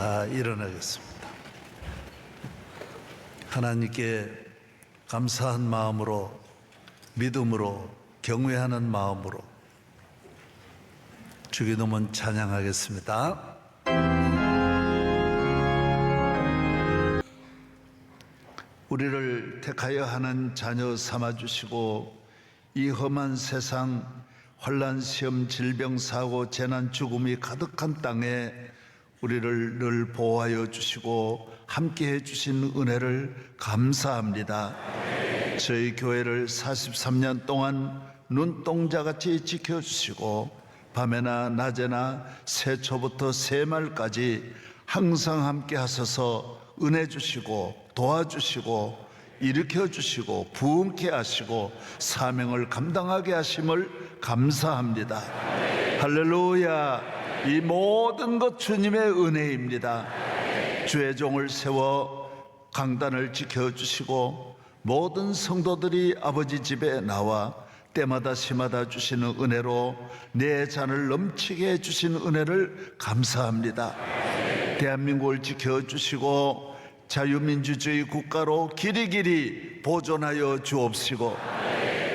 다 일어나겠습니다. 하나님께 감사한 마음으로, 믿음으로, 경외하는 마음으로 주기도문 찬양하겠습니다. 우리를 택하여 하는 자녀 삼아주시고 이 험한 세상 환난, 시험, 질병, 사고, 재난, 죽음이 가득한 땅에 우리를 늘 보호하여 주시고 함께해 주신 은혜를 감사합니다. 저희 교회를 43년 동안 눈동자같이 지켜주시고 밤에나 낮에나 새초부터 새말까지 항상 함께 하셔서 은혜 주시고 도와주시고 일으켜주시고 부흥케 하시고 사명을 감당하게 하심을 감사합니다. 할렐루야. 이 모든 것 주님의 은혜입니다. 주의 종을 세워 강단을 지켜주시고 모든 성도들이 아버지 집에 나와 때마다 시마다 주시는 은혜로 내 잔을 넘치게 해주신 은혜를 감사합니다. 대한민국을 지켜주시고 자유민주주의 국가로 길이길이 보존하여 주옵시고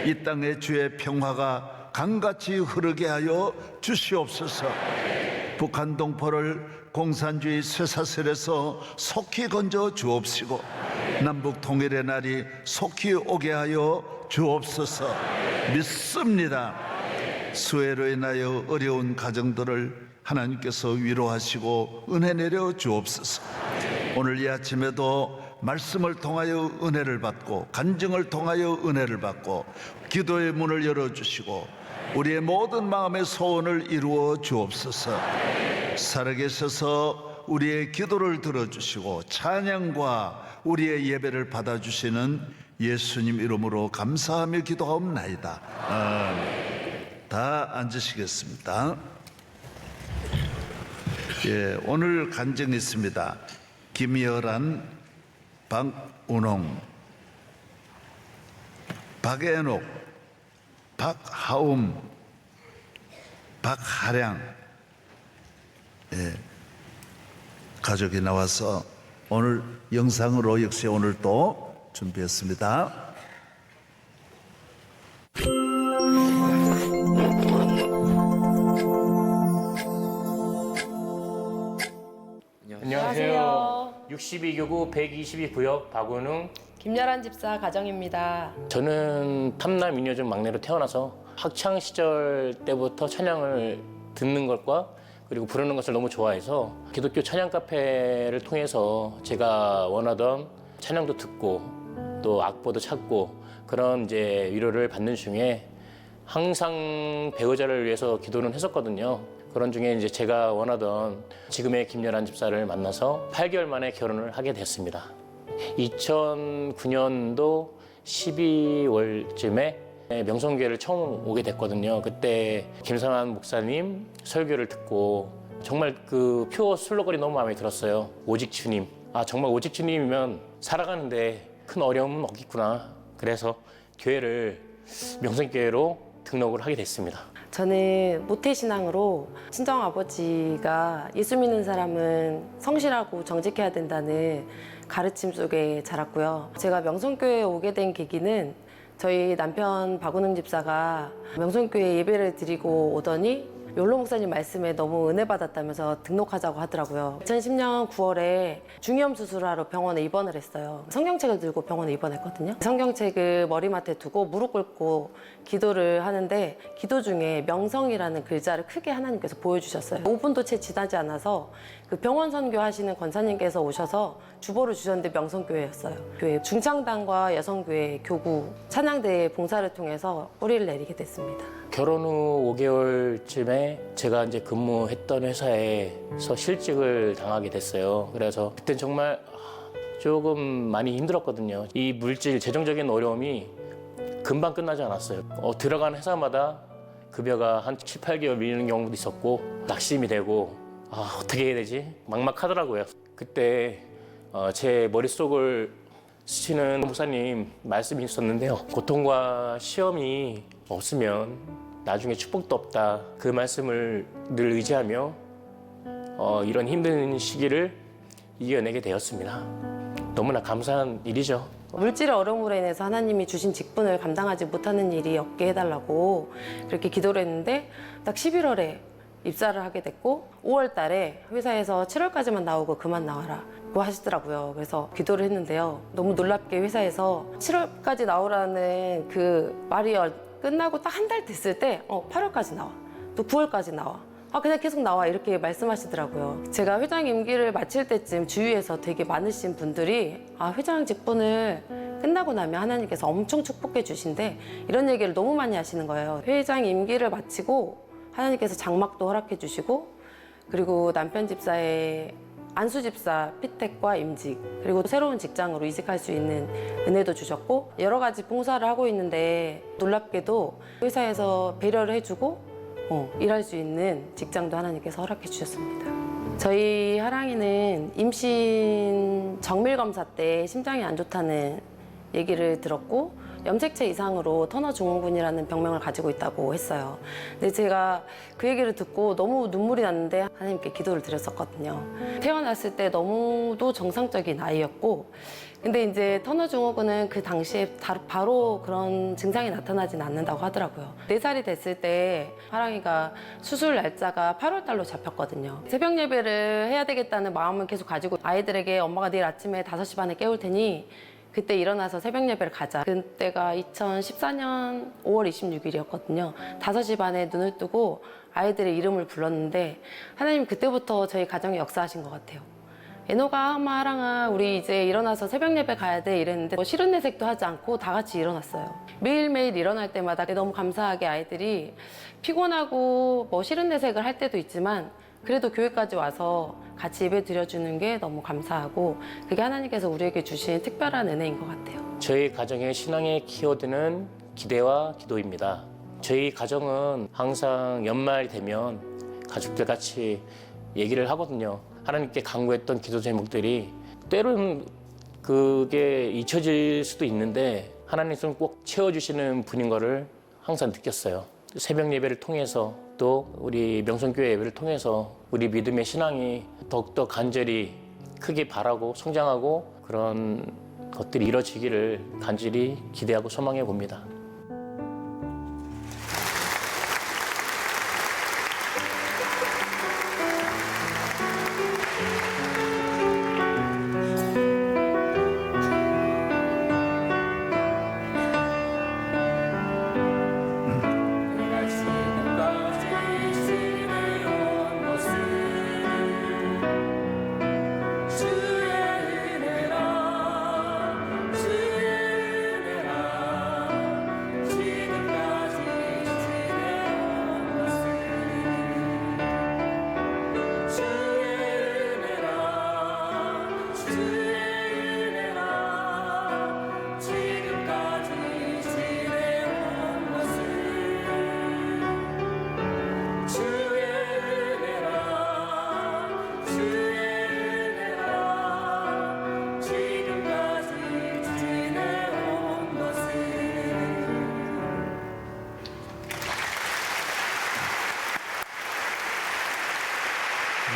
이 땅에 주의 평화가 강같이 흐르게 하여 주시옵소서. 북한 동포를 공산주의 쇠사슬에서 속히 건져 주옵시고 남북 통일의 날이 속히 오게 하여 주옵소서. 믿습니다. 수해로 인하여 어려운 가정들을 하나님께서 위로하시고 은혜 내려 주옵소서. 오늘 이 아침에도 말씀을 통하여 은혜를 받고 간증을 통하여 은혜를 받고 기도의 문을 열어주시고 우리의 모든 마음의 소원을 이루어 주옵소서. 살아계셔서 우리의 기도를 들어주시고 찬양과 우리의 예배를 받아주시는 예수님 이름으로 감사하며 기도하옵나이다. 다 앉으시겠습니다. 예, 오늘 간증이 있습니다. 김여란, 박운홍, 박애녹, 박하움, 박하량, 예, 가족이 나와서 오늘 영상으로 역시 오늘 또 준비했습니다. 안녕하세요. 62교구 122구역 박운웅, 김여란 집사 가정입니다. 저는 탐남 미녀중 막내로 태어나서 학창 시절 때부터 찬양을 듣는 것과 그리고 부르는 것을 너무 좋아해서 기독교 찬양 카페를 통해서 제가 원하던 찬양도 듣고 또 악보도 찾고 그런 이제 위로를 받는 중에 항상 배우자를 위해서 기도는 했었거든요. 그런 중에 이제 제가 원하던 지금의 김여란 집사를 만나서 8개월 만에 결혼을 하게 됐습니다. 2009년도 12월쯤에 명성교회를 처음 오게 됐거든요. 그때 김상환 목사님 설교를 듣고 정말 그 표 슬로건이 너무 마음에 들었어요. 오직 주님. 아, 정말 오직 주님이면 살아가는데 큰 어려움은 없겠구나. 그래서 교회를 명성교회로 등록을 하게 됐습니다. 저는 모태신앙으로 친정아버지가 예수 믿는 사람은 성실하고 정직해야 된다는 가르침 속에 자랐고요. 제가 명성교회에 오게 된 계기는 저희 남편 박운웅 집사가 명성교회 예배를 드리고 오더니 욜로 목사님 말씀에 너무 은혜 받았다면서 등록하자고 하더라고요. 2010년 9월에 중이염 수술하러 병원에 입원을 했어요. 성경책을 들고 병원에 입원했거든요. 성경책을 머리맡에 두고 무릎 꿇고 기도를 하는데 기도 중에 명성이라는 글자를 크게 하나님께서 보여주셨어요. 5분도 채 지나지 않아서 그 병원 선교하시는 권사님께서 오셔서 주보를 주셨는데 명성교회였어요. 교회 중창단과 여성교회 교구 찬양대회 봉사를 통해서 뿌리를 내리게 됐습니다. 결혼 후 5개월쯤에 제가 이제 근무했던 회사에서 실직을 당하게 됐어요. 그래서 그땐 정말 조금 많이 힘들었거든요. 이 물질, 재정적인 어려움이 금방 끝나지 않았어요. 들어간 회사마다 급여가 한 7, 8개월 밀리는 경우도 있었고 낙심이 되고 어떻게 해야 되지? 막막하더라고요. 그때 제 머릿속을 스치는 목사님 말씀이 있었는데요. 고통과 시험이 없으면 나중에 축복도 없다. 그 말씀을 늘 의지하며 이런 힘든 시기를 이겨내게 되었습니다. 너무나 감사한 일이죠. 물질의 어려움으로 인해서 하나님이 주신 직분을 감당하지 못하는 일이 없게 해달라고 그렇게 기도를 했는데 딱 11월에 입사를 하게 됐고 5월 달에 회사에서 7월까지만 나오고 그만 나와라고 하시더라고요. 그래서 기도를 했는데요. 너무 놀랍게 회사에서 7월까지 나오라는 그 말이 끝나고 딱 한 달 됐을 때 8월까지 나와. 또 9월까지 나와. 그냥 계속 나와 이렇게 말씀하시더라고요. 제가 회장 임기를 마칠 때쯤 주위에서 되게 많으신 분들이 회장 직분을 끝나고 나면 하나님께서 엄청 축복해 주신대 이런 얘기를 너무 많이 하시는 거예요. 회장 임기를 마치고 하나님께서 장막도 허락해 주시고 그리고 남편 집사의 안수 집사 피택과 임직 그리고 새로운 직장으로 이직할 수 있는 은혜도 주셨고 여러 가지 봉사를 하고 있는데 놀랍게도 회사에서 배려를 해주고 일할 수 있는 직장도 하나님께서 허락해 주셨습니다. 저희 하랑이는 임신 정밀 검사 때 심장이 안 좋다는 얘기를 들었고 염색체 이상으로 터너 증후군이라는 병명을 가지고 있다고 했어요. 근데 제가 그 얘기를 듣고 너무 눈물이 났는데 하나님께 기도를 드렸었거든요. 태어났을 때 너무도 정상적인 아이였고 근데 이제 터너 증후군은 그 당시에 바로 그런 증상이 나타나진 않는다고 하더라고요. 4살이 됐을 때 하랑이가 수술 날짜가 8월 달로 잡혔거든요. 새벽 예배를 해야 되겠다는 마음을 계속 가지고 아이들에게 엄마가 내일 아침에 5시 반에 깨울 테니 그때 일어나서 새벽 예배를 가자. 그때가 2014년 5월 26일이었거든요. 5시 반에 눈을 뜨고 아이들의 이름을 불렀는데 하나님 그때부터 저희 가정에 역사하신 것 같아요. 애노가 엄마 하랑아 우리 이제 일어나서 새벽 예배 가야 돼 이랬는데 싫은 내색도 하지 않고 다 같이 일어났어요. 매일매일 일어날 때마다 너무 감사하게 아이들이 피곤하고 싫은 내색을 할 때도 있지만 그래도 교회까지 와서 같이 예배 드려주는 게 너무 감사하고 그게 하나님께서 우리에게 주신 특별한 은혜인 것 같아요. 저희 가정의 신앙의 키워드는 기대와 기도입니다. 저희 가정은 항상 연말이 되면 가족들 같이 얘기를 하거든요. 하나님께 간구했던 기도 제목들이 때로는 그게 잊혀질 수도 있는데 하나님께서는 꼭 채워주시는 분인 거를 항상 느꼈어요. 새벽 예배를 통해서 또 우리 명성교회 예배를 통해서 우리 믿음의 신앙이 더욱더 간절히 크게 바라고 성장하고 그런 것들이 이뤄지기를 간절히 기대하고 소망해 봅니다.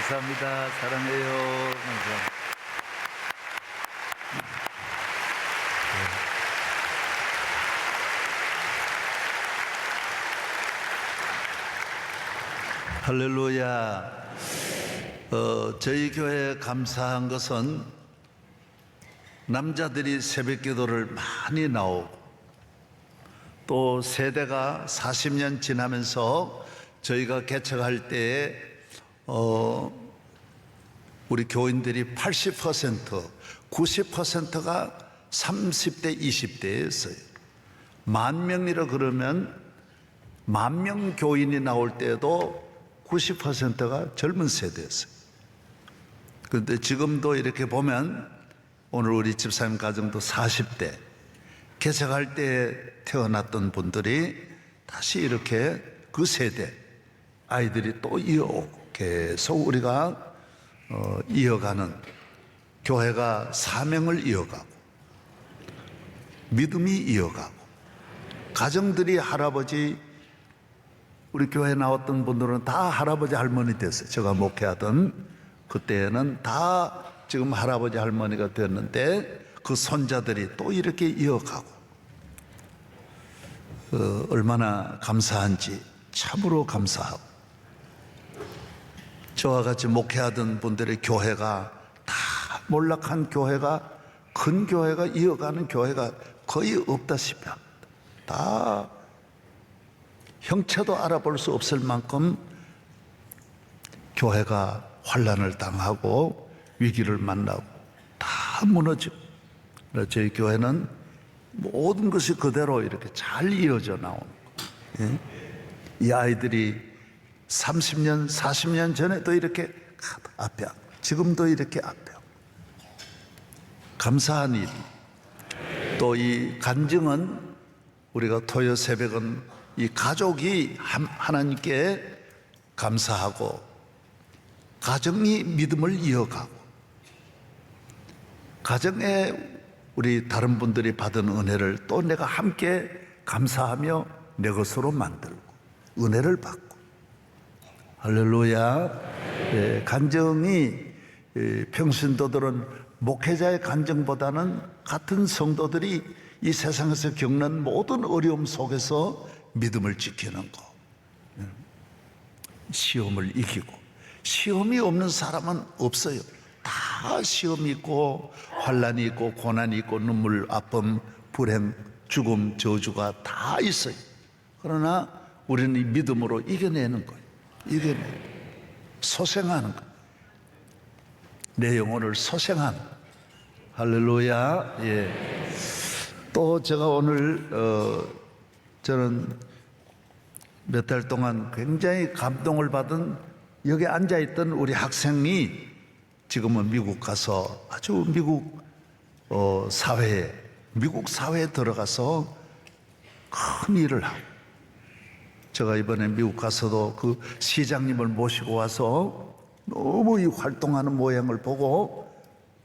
감사합니다. 사랑해요. 감사합니다. 할렐루야. 저희 교회에 감사한 것은 남자들이 새벽 기도를 많이 나오고 또 세대가 40년 지나면서 저희가 개척할 때에 우리 교인들이 80%, 90%가 30대, 20대였어요. 10,000명이라 그러면 10,000명 교인이 나올 때도 90%가 젊은 세대였어요. 그런데 지금도 이렇게 보면 오늘 우리 집사님 가정도 40대, 개척할 때 태어났던 분들이 다시 이렇게 그 세대 아이들이 또 이어오고 계속 우리가 이어가는 교회가 사명을 이어가고 믿음이 이어가고 가정들이 할아버지 우리 교회 나왔던 분들은 다 할아버지 할머니 됐어요. 제가 목회하던 그때는 다 지금 할아버지 할머니가 됐는데 그 손자들이 또 이렇게 이어가고 얼마나 감사한지 참으로 감사하고, 저와 같이 목회하던 분들의 교회가 다 몰락한 교회가, 큰 교회가 이어가는 교회가 거의 없다시피 합니다. 다 형체도 알아볼 수 없을 만큼 교회가 환난을 당하고 위기를 만나고 다 무너지고, 저희 교회는 모든 것이 그대로 이렇게 잘 이어져 나오는 거예요. 예? 이 아이들이 30년, 40년 전에도 이렇게 앞에, 지금도 이렇게 앞에. 감사한 일. 또 이 간증은 우리가 토요 새벽은 이 가족이 하나님께 감사하고 가정이 믿음을 이어가고, 가정에 우리 다른 분들이 받은 은혜를 또 내가 함께 감사하며 내 것으로 만들고 은혜를 받고. 할렐루야. 예, 간증이 평신도들은 목회자의 간증보다는 같은 성도들이 이 세상에서 겪는 모든 어려움 속에서 믿음을 지키는 거, 시험을 이기고. 시험이 없는 사람은 없어요. 다 시험이 있고 환난이 있고 고난이 있고 눈물, 아픔, 불행, 죽음, 저주가 다 있어요. 그러나 우리는 이 믿음으로 이겨내는 거예요. 소생하는 거. 내 영혼을 소생하는 거. 할렐루야. 예. 또 제가 오늘 저는 몇 달 동안 굉장히 감동을 받은, 여기 앉아있던 우리 학생이 지금은 미국 가서 아주 미국 사회에 들어가서 큰 일을 하고, 제가 이번에 미국 가서도 그 시장님을 모시고 와서 너무 이 활동하는 모양을 보고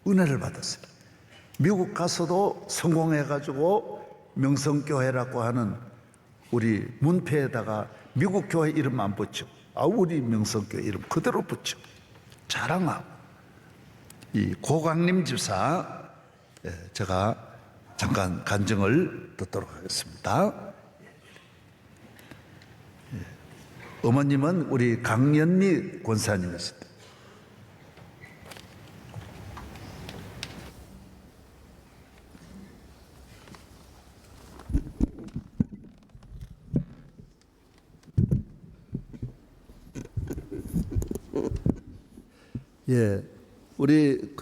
은혜를 받았어요. 미국 가서도 성공해가지고 명성교회라고 하는 우리 문패에다가 미국 교회 이름 안 붙여, 우리 명성교회 이름 그대로 붙여 자랑하고. 이 고강림 집사, 제가 잠깐 간증을 듣도록 하겠습니다. 어머님은 우리 강연미 권사님이십니다. 예, 우리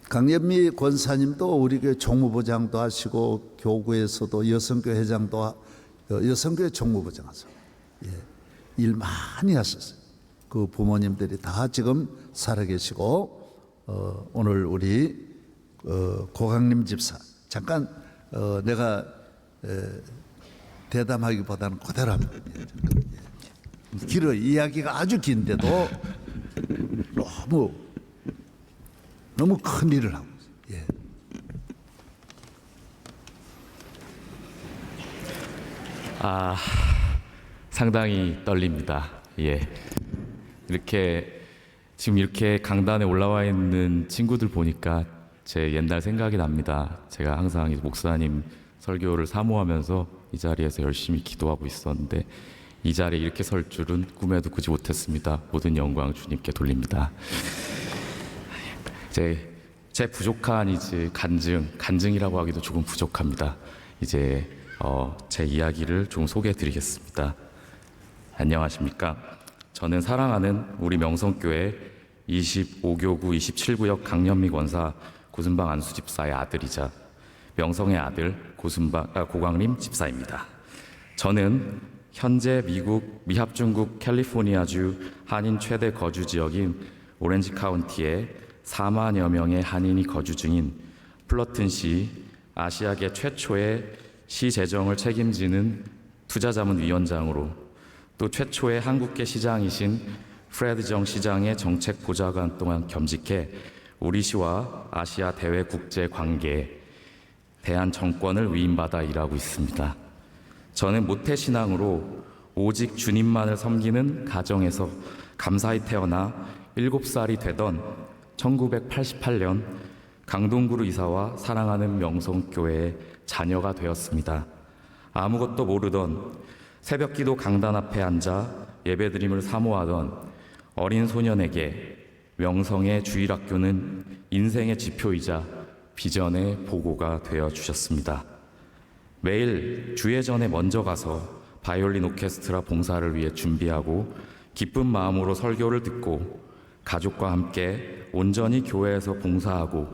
강연미 권사님도 우리 교회 총무부장도 하시고 교구에서도 여성교회 회장도, 여성교회 총무부장 하세요. 예, 일 많이 하셨어요. 그 부모님들이 다 지금 살아계시고, 오늘 우리 고강림 집사 잠깐 내가 대담하기보다는 그대로 합니다. 길어요. 이야기가 아주 긴데도 너무 큰 일을 하고 있어요. 예. 상당히 떨립니다. 예. 지금 이렇게 강단에 올라와 있는 친구들 보니까 제 옛날 생각이 납니다. 제가 항상 목사님 설교를 사모하면서 이 자리에서 열심히 기도하고 있었는데, 이 자리에 이렇게 설 줄은 꿈에도 꾸지 못했습니다. 모든 영광 주님께 돌립니다. 제 부족한 이제 간증이라고 하기도 조금 부족합니다. 이제 제 이야기를 좀 소개해 드리겠습니다. 안녕하십니까. 저는 사랑하는 우리 명성교회 25교구 27구역 강연미 권사 고순방 안수 집사의 아들이자 명성의 아들 고강림 집사입니다. 저는 현재 미국 미합중국 캘리포니아주 한인 최대 거주 지역인 오렌지 카운티에 4만여 명의 한인이 거주 중인 플러튼시 아시아계 최초의 시 재정을 책임지는 투자자문위원장으로, 또 최초의 한국계 시장이신 프레드 정 시장의 정책 보좌관 동안 겸직해 우리 시와 아시아 대외 국제 관계에 대한 정권을 위임받아 일하고 있습니다. 저는 모태신앙으로 오직 주님만을 섬기는 가정에서 감사히 태어나 7살이 되던 1988년 강동구로 이사와 사랑하는 명성교회의 자녀가 되었습니다. 아무것도 모르던 새벽기도 강단 앞에 앉아 예배드림을 사모하던 어린 소년에게 명성의 주일학교는 인생의 지표이자 비전의 보고가 되어 주셨습니다. 매일 주예전에 먼저 가서 바이올린 오케스트라 봉사를 위해 준비하고 기쁜 마음으로 설교를 듣고 가족과 함께 온전히 교회에서 봉사하고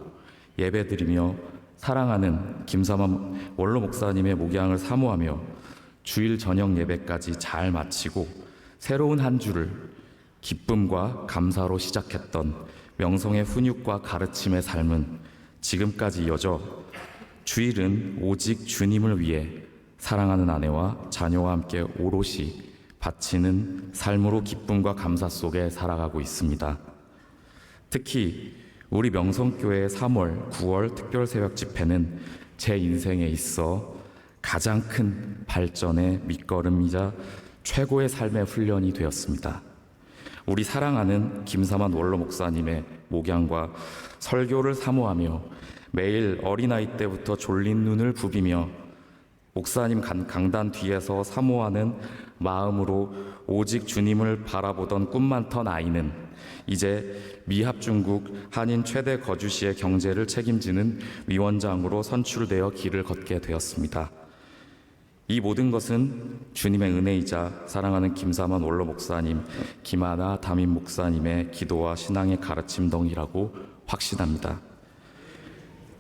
예배드리며 사랑하는 김사만 원로 목사님의 목양을 사모하며 주일 저녁 예배까지 잘 마치고 새로운 한 주를 기쁨과 감사로 시작했던 명성의 훈육과 가르침의 삶은 지금까지 이어져 주일은 오직 주님을 위해 사랑하는 아내와 자녀와 함께 오롯이 바치는 삶으로 기쁨과 감사 속에 살아가고 있습니다. 특히 우리 명성교회의 3월, 9월 특별새벽 집회는 제 인생에 있어 가장 큰 발전의 밑거름이자 최고의 삶의 훈련이 되었습니다. 우리 사랑하는 김사만 원로 목사님의 목양과 설교를 사모하며 매일 어린아이 때부터 졸린 눈을 부비며 목사님 강단 뒤에서 사모하는 마음으로 오직 주님을 바라보던 꿈만 턴 아이는 이제 미합중국 한인 최대 거주시의 경제를 책임지는 위원장으로 선출되어 길을 걷게 되었습니다. 이 모든 것은 주님의 은혜이자 사랑하는 김사만 원로 목사님, 김하나 담임 목사님의 기도와 신앙의 가르침 덕이라고 확신합니다.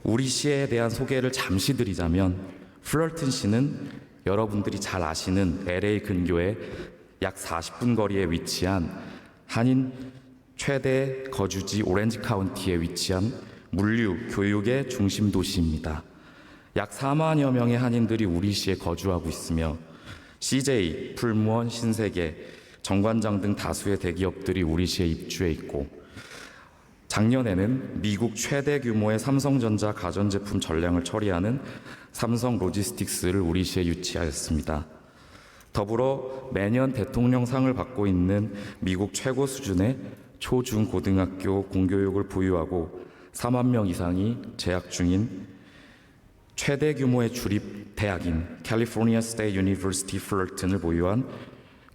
우리 시에 대한 소개를 잠시 드리자면 플럴튼 시는 여러분들이 잘 아시는 LA 근교의 약 40분 거리에 위치한 한인 최대 거주지 오렌지 카운티에 위치한 물류, 교육의 중심 도시입니다. 약 4만여 명의 한인들이 우리 시에 거주하고 있으며 CJ, 풀무원, 신세계, 정관장 등 다수의 대기업들이 우리 시에 입주해 있고 작년에는 미국 최대 규모의 삼성전자 가전제품 전량을 처리하는 삼성 로지스틱스를 우리 시에 유치하였습니다. 더불어 매년 대통령상을 받고 있는 미국 최고 수준의 초, 중, 고등학교 공교육을 보유하고 4만 명 이상이 재학 중인 최대 규모의 주립 대학인 캘리포니아 스테이트 유니버시티 플럴튼을 보유한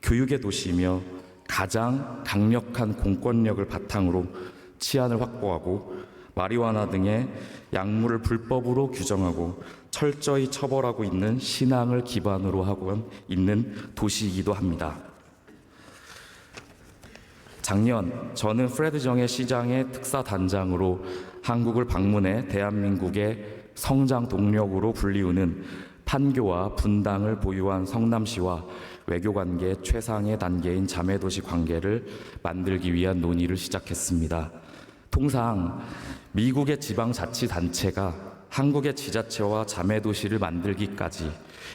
교육의 도시이며 가장 강력한 공권력을 바탕으로 치안을 확보하고 마리화나 등의 약물을 불법으로 규정하고 철저히 처벌하고 있는 신앙을 기반으로 하고 있는 도시이기도 합니다. 작년 저는 프레드 정의 시장의 특사단장으로 한국을 방문해 대한민국의 성장 동력으로 불리우는 판교와 분당을 보유한 성남시와 외교관계 최상의 단계인 자매도시 관계를 만들기 위한 논의를 시작했습니다. 통상 미국의 지방자치단체가 한국의 지자체와 자매도시를 만들기까지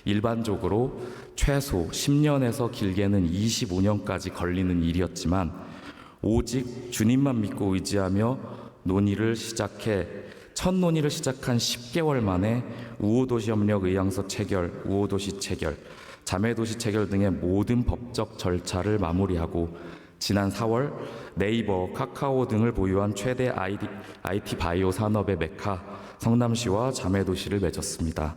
일반적으로 최소 10년에서 길게는 25년까지 걸리는 일이었지만 오직 주님만 믿고 의지하며 첫 논의를 시작한 10개월 만에 우호도시협력 의향서 체결, 우호도시 체결, 자매도시 체결 등의 모든 법적 절차를 마무리하고 지난 4월 네이버, 카카오 등을 보유한 최대 IT 바이오 산업의 메카 성남시와 자매도시를 맺었습니다.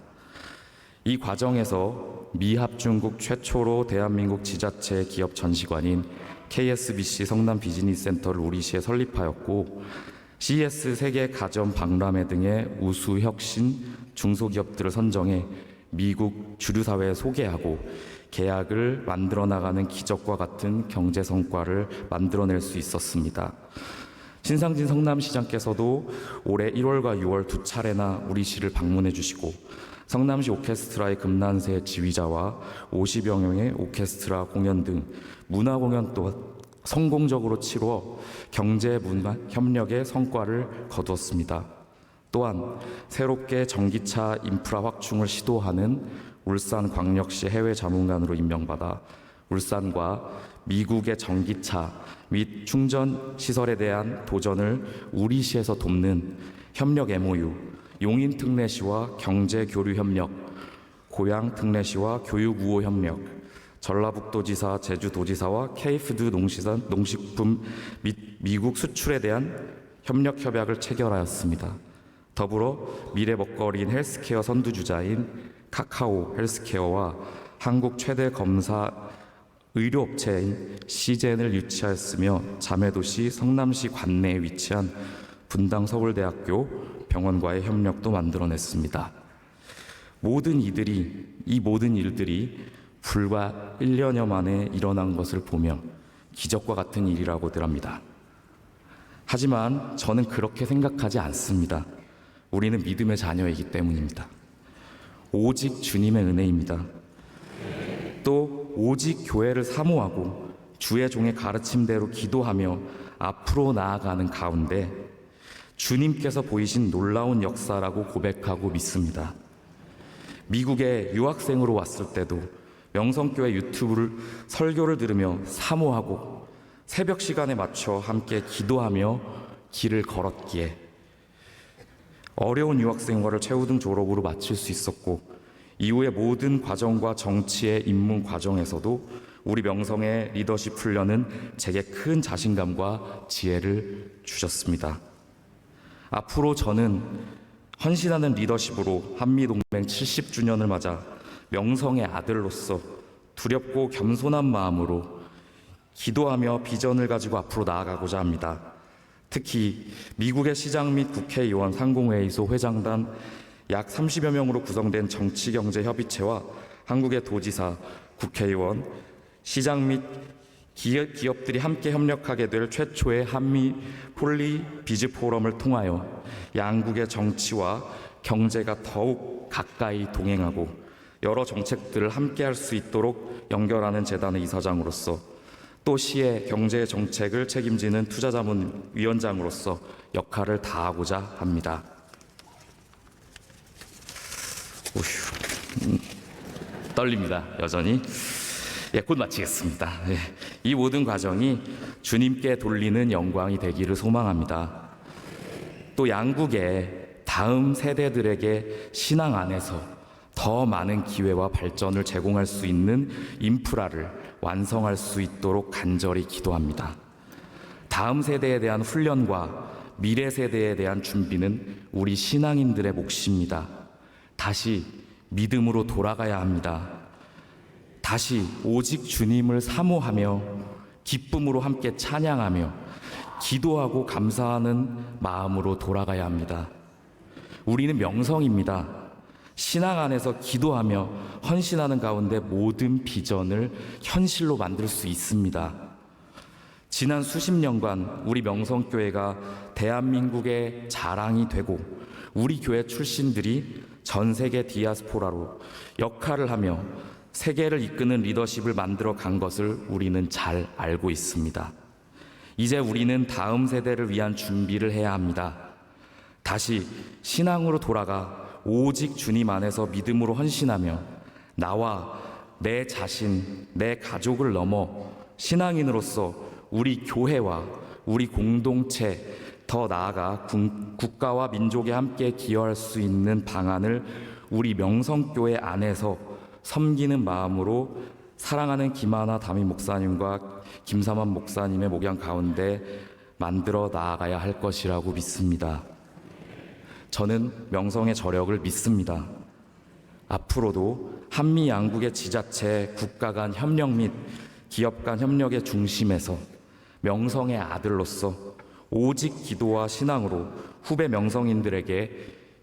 이 과정에서 미합중국 최초로 대한민국 지자체 기업 전시관인 KSBC 성남 비즈니스센터를 우리 시에 설립하였고 CS 세계 가전 박람회 등의 우수 혁신 중소기업들을 선정해 미국 주류사회에 소개하고 계약을 만들어 나가는 기적과 같은 경제 성과를 만들어낼 수 있었습니다. 신상진 성남시장께서도 올해 1월과 6월 두 차례나 우리 시를 방문해 주시고 성남시 오케스트라의 금난새 지휘자와 50여 명의 오케스트라 공연 등 문화 공연 또한 성공적으로 치루어 경제 문화 협력의 성과를 거두었습니다. 또한 새롭게 전기차 인프라 확충을 시도하는 울산광역시 해외 자문관으로 임명받아 울산과 미국의 전기차 및 충전 시설에 대한 도전을 우리 시에서 돕는 협력 MOU, 용인 특례시와 경제 교류 협력, 고양 특례시와 교육 우호 협력, 전라북도지사, 제주도지사와 케이푸드 농식품 및 미국 수출에 대한 협력 협약을 체결하였습니다. 더불어 미래 먹거리인 헬스케어 선두주자인 카카오 헬스케어와 한국 최대 검사 의료업체인 시젠을 유치하였으며 자매도시 성남시 관내에 위치한 분당 서울대학교 병원과의 협력도 만들어냈습니다. 이 모든 일들이 불과 1년여 만에 일어난 것을 보며 기적과 같은 일이라고들 합니다. 하지만 저는 그렇게 생각하지 않습니다. 우리는 믿음의 자녀이기 때문입니다. 오직 주님의 은혜입니다. 또 오직 교회를 사모하고 주의 종의 가르침대로 기도하며 앞으로 나아가는 가운데 주님께서 보이신 놀라운 역사라고 고백하고 믿습니다. 미국에 유학생으로 왔을 때도 명성교회 유튜브를 설교를 들으며 사모하고 새벽 시간에 맞춰 함께 기도하며 길을 걸었기에 어려운 유학 생활을 최우등 졸업으로 마칠 수 있었고 이후의 모든 과정과 정치의 입문 과정에서도 우리 명성의 리더십 훈련은 제게 큰 자신감과 지혜를 주셨습니다. 앞으로 저는 헌신하는 리더십으로 한미동맹 70주년을 맞아 명성의 아들로서 두렵고 겸손한 마음으로 기도하며 비전을 가지고 앞으로 나아가고자 합니다. 특히 미국의 시장 및 국회의원 상공회의소 회장단 약 30여 명으로 구성된 정치경제협의체와 한국의 도지사, 국회의원, 시장 및 기업들이 함께 협력하게 될 최초의 한미 폴리 비즈 포럼을 통하여 양국의 정치와 경제가 더욱 가까이 동행하고 여러 정책들을 함께 할 수 있도록 연결하는 재단의 이사장으로서 또 시의 경제 정책을 책임지는 투자자문위원장으로서 역할을 다하고자 합니다. 떨립니다. 여전히. 곧 마치겠습니다. 이 모든 과정이 주님께 돌리는 영광이 되기를 소망합니다. 또 양국의 다음 세대들에게 신앙 안에서 더 많은 기회와 발전을 제공할 수 있는 인프라를 완성할 수 있도록 간절히 기도합니다. 다음 세대에 대한 훈련과 미래 세대에 대한 준비는 우리 신앙인들의 몫입니다. 다시 믿음으로 돌아가야 합니다. 다시 오직 주님을 사모하며 기쁨으로 함께 찬양하며 기도하고 감사하는 마음으로 돌아가야 합니다. 우리는 명성입니다. 신앙 안에서 기도하며 헌신하는 가운데 모든 비전을 현실로 만들 수 있습니다. 지난 수십 년간 우리 명성교회가 대한민국의 자랑이 되고 우리 교회 출신들이 전 세계 디아스포라로 역할을 하며 세계를 이끄는 리더십을 만들어 간 것을 우리는 잘 알고 있습니다. 이제 우리는 다음 세대를 위한 준비를 해야 합니다. 다시 신앙으로 돌아가 오직 주님 안에서 믿음으로 헌신하며 나와 내 자신, 내 가족을 넘어 신앙인으로서 우리 교회와 우리 공동체, 더 나아가 국가와 민족에 함께 기여할 수 있는 방안을 우리 명성교회 안에서 섬기는 마음으로 사랑하는 김하나 담임 목사님과 김삼환 목사님의 목양 가운데 만들어 나아가야 할 것이라고 믿습니다. 저는 명성의 저력을 믿습니다. 앞으로도 한미 양국의 지자체, 국가 간 협력 및 기업 간 협력의 중심에서 명성의 아들로서 오직 기도와 신앙으로 후배 명성인들에게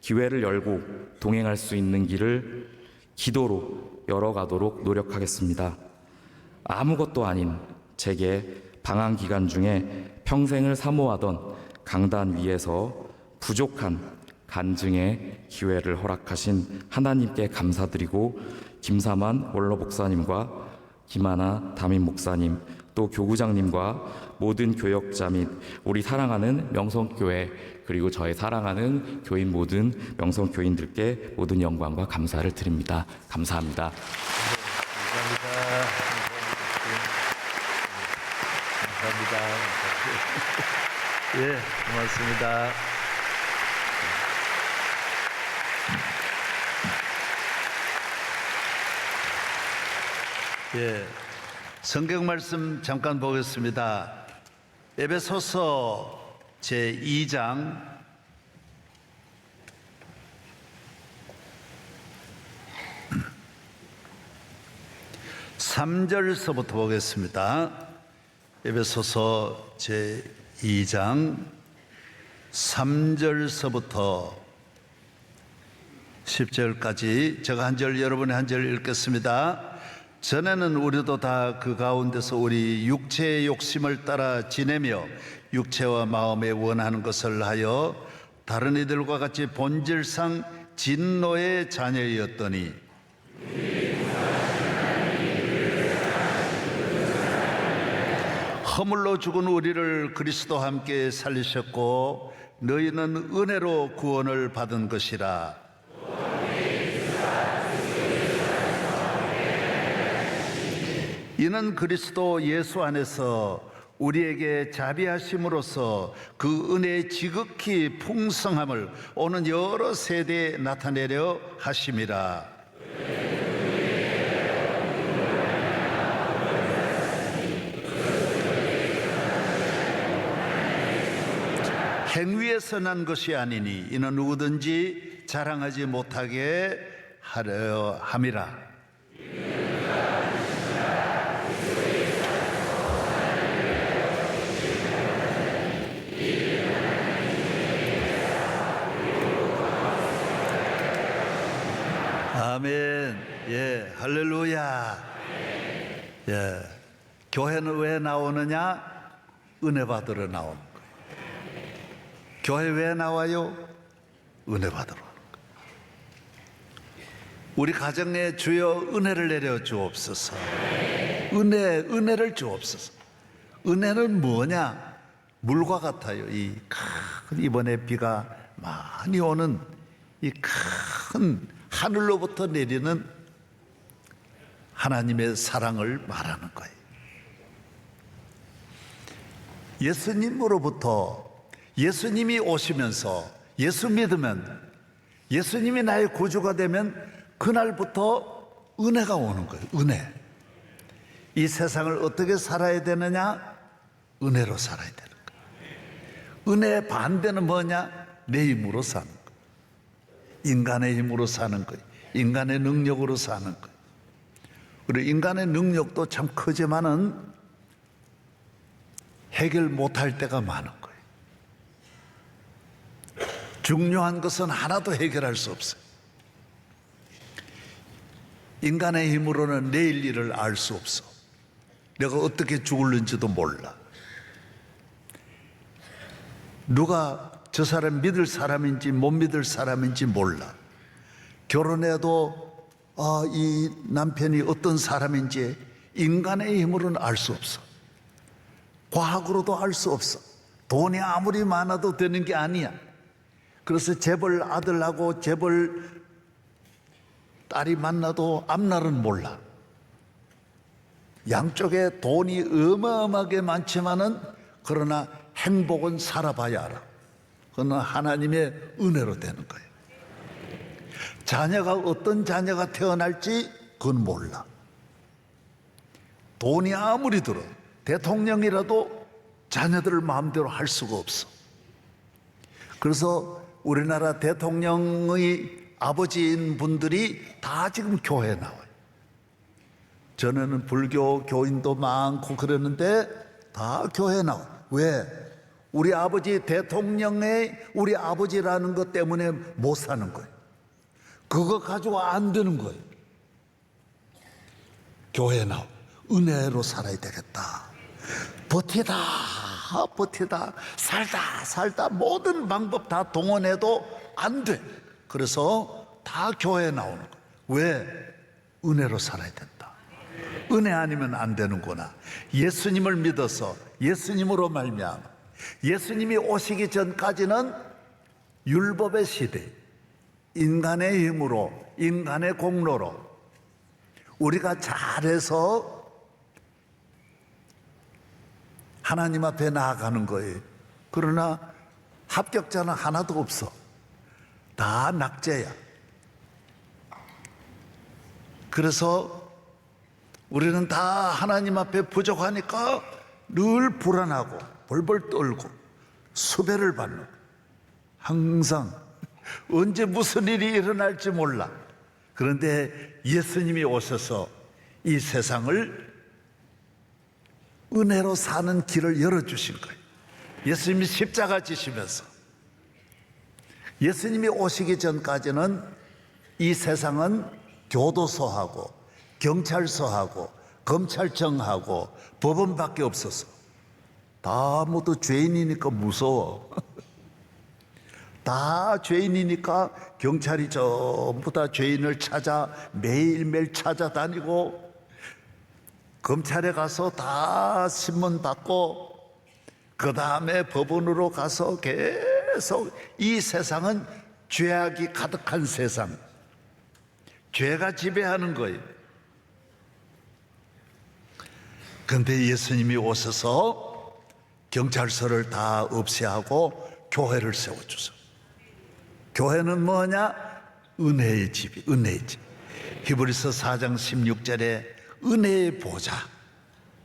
기회를 열고 동행할 수 있는 길을 기도로 열어가도록 노력하겠습니다. 아무것도 아닌 제게 방한 기간 중에 평생을 사모하던 강단 위에서 부족한 간증의 기회를 허락하신 하나님께 감사드리고 김삼환 원로 목사님과 김하나 담임 목사님 또 교구장님과 모든 교역자 및 우리 사랑하는 명성교회 그리고 저의 사랑하는 교인 모든 명성교인들께 모든 영광과 감사를 드립니다. 감사합니다. 감사합니다. 예, 고맙습니다. 예, 성경 말씀 잠깐 보겠습니다. 에베소서 제2장 3절서부터 보겠습니다. 에베소서 제2장 3절서부터 10절까지 제가 한 절, 여러분이 한 절 읽겠습니다. 전에는 우리도 다 그 가운데서 우리 육체의 욕심을 따라 지내며 육체와 마음에 원하는 것을 하여 다른 이들과 같이 본질상 진노의 자녀였더니 허물로 죽은 우리를 그리스도와 함께 살리셨고 너희는 은혜로 구원을 받은 것이라. 이는 그리스도 예수 안에서 우리에게 자비하심으로써 그 은혜의 지극히 풍성함을 오는 여러 세대에 나타내려 하심이라. 행위에서 난 것이 아니니 이는 누구든지 자랑하지 못하게 하려 함이라. 아멘. 예, 할렐루야. 예, 교회는 왜 나오느냐? 은혜 받으러 나오는 거예요. 교회 왜 나와요? 은혜 받으러 오는 거예요. 우리 가정에 주여 은혜를 내려 주옵소서. 은혜를 주옵소서. 은혜는 뭐냐? 물과 같아요. 이 큰 이번에 비가 많이 오는 이 큰 하늘로부터 내리는 하나님의 사랑을 말하는 거예요. 예수님으로부터 예수님이 오시면서 예수 믿으면 예수님이 나의 구주가 되면 그날부터 은혜가 오는 거예요. 은혜. 이 세상을 어떻게 살아야 되느냐? 은혜로 살아야 되는 거예요. 은혜의 반대는 뭐냐? 내 힘으로 사는 거예요. 인간의 힘으로 사는 거예요. 인간의 능력으로 사는 거예요. 그리고 인간의 능력도 참 크지만은 해결 못할 때가 많은 거예요. 중요한 것은 하나도 해결할 수 없어요. 인간의 힘으로는 내일 일을 알 수 없어. 내가 어떻게 죽을는지도 몰라. 누가 저 사람 믿을 사람인지 못 믿을 사람인지 몰라. 결혼해도 이 남편이 어떤 사람인지 인간의 힘으로는 알 수 없어. 과학으로도 알 수 없어. 돈이 아무리 많아도 되는 게 아니야. 그래서 재벌 아들하고 재벌 딸이 만나도 앞날은 몰라. 양쪽에 돈이 어마어마하게 많지만은 그러나 행복은 살아봐야 알아. 그건 하나님의 은혜로 되는 거예요. 자녀가 어떤 자녀가 태어날지 그건 몰라. 돈이 아무리 들어 대통령이라도 자녀들을 마음대로 할 수가 없어. 그래서 우리나라 대통령의 아버지인 분들이 다 지금 교회에 나와요. 전에는 불교 교인도 많고 그랬는데 다 교회에 나와요. 왜? 우리 아버지 대통령의 우리 아버지라는 것 때문에 못 사는 거예요. 그거 가지고 안 되는 거예요. 교회에 나와. 은혜로 살아야 되겠다. 버티다 살다 모든 방법 다 동원해도 안 돼. 그래서 다 교회에 나오는 거예요. 왜? 은혜로 살아야 된다. 은혜 아니면 안 되는구나. 예수님을 믿어서 예수님으로 말미암아 예수님이 오시기 전까지는 율법의 시대, 인간의 힘으로 인간의 공로로 우리가 잘해서 하나님 앞에 나아가는 거예요. 그러나 합격자는 하나도 없어. 다 낙제야. 그래서 우리는 다 하나님 앞에 부족하니까 늘 불안하고 벌벌 떨고 수배를 받는, 항상 언제 무슨 일이 일어날지 몰라. 그런데 예수님이 오셔서 이 세상을 은혜로 사는 길을 열어주신 거예요. 예수님이 십자가 지시면서. 예수님이 오시기 전까지는 이 세상은 교도소하고 경찰서하고 검찰청하고 법원밖에 없었어. 다 모두 죄인이니까 무서워. 다 죄인이니까 경찰이 전부 다 죄인을 찾아 매일매일 찾아다니고, 검찰에 가서 다 신문 받고, 그 다음에 법원으로 가서 계속, 이 세상은 죄악이 가득한 세상, 죄가 지배하는 거예요. 그런데 예수님이 오셔서 경찰서를 다 없애하고 교회를 세워주세요. 교회는 뭐냐? 은혜의 집이, 은혜의 집. 히브리서 4장 16절에 은혜의 보좌,